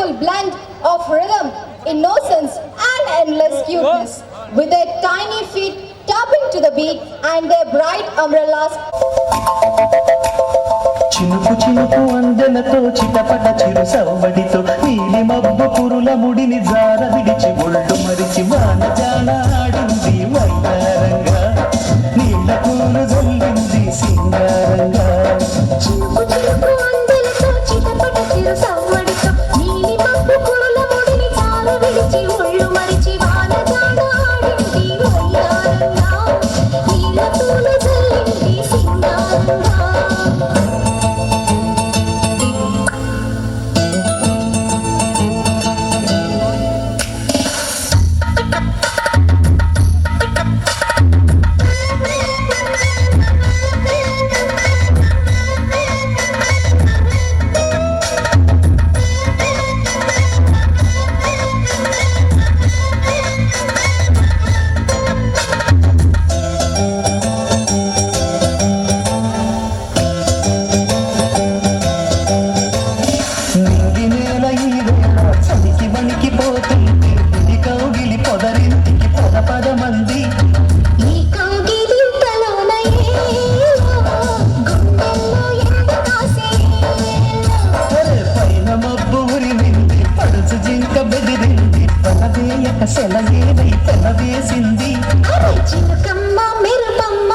beautiful blend of rhythm, innocence, and endless cuteness. With their tiny feet tapping to the beat and their bright umbrellas. చినుకు చినుకు అందెలతో చిటపట చిరు సవ్వడితో నీలి మబ్బు పురుల ముడిని జార విడిచి ఒళ్ళు మరిచి వానజాన ఆడింది వైతారంగా నీళ్ళ పూలు జల్లింది సింగారంగా చినుకు చినుకు అందెలతో చిటపట చిరు సవ్వడితో నీలి మబ్బు పురుల ముడిని జార విడిచి ఒళ్ళు మరిచి వానజాన ఆడింది వైతారంగా నీళ్ళ పూలు జల్లింది సింగారంగా వేసింది చిలకమ్మ మెరుపమ్మ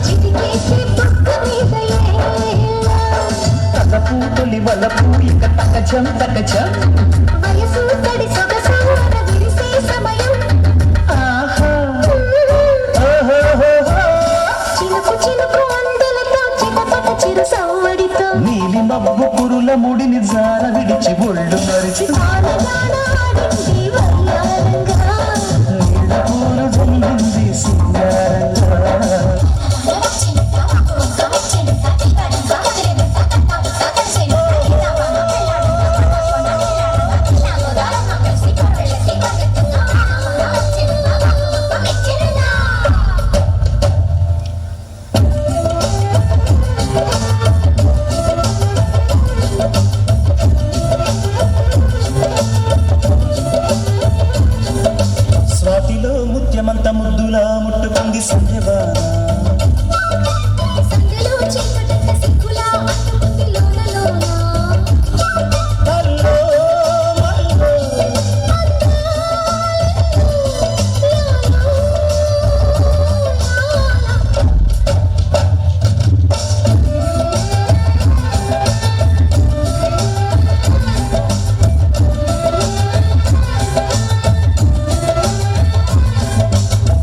చిటికేసి పక్క మీద తలపూతొలి వలపు ఇక తకచం తకచం వయసు తడి సొగసు విరిసే సమయం ఆహా చినుకు చినుకు అందెలతో చిటపట చిరు సవ్వడితో నీలి మబ్బు పురుల ముడిని జార విడిచి ఒళ్ళు మరిచి వానజానాడింది వయ్యారంగా నీళ్ళ పూలు జల్లింది సింగారంగా స్వాతిలో ముత్యమంత ముద్దులా ముట్టుకుంది సంధ్యవాన సందెలో చీకటంత సిగ్గులా అంటుకుంది లోన లోన మల్లో మల్లో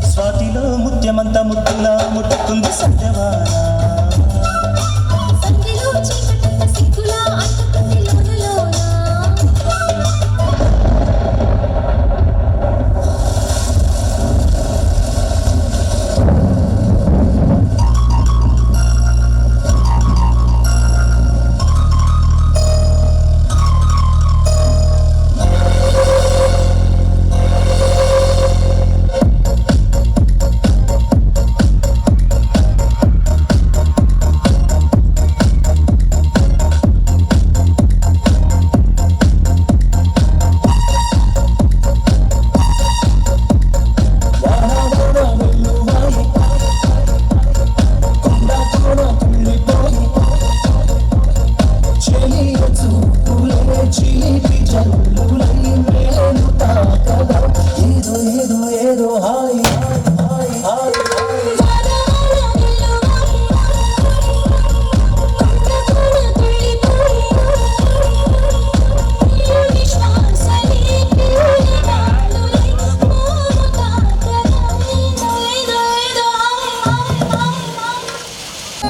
స్వాతిలో ముత్యమంత ముద్దులా ముట్టుకుంది సంధ్యవాన సందెలో చీకటంత సిగ్గులా అంటుకుంది లోన లోన ఏదో ఏదో ఏదో హాయి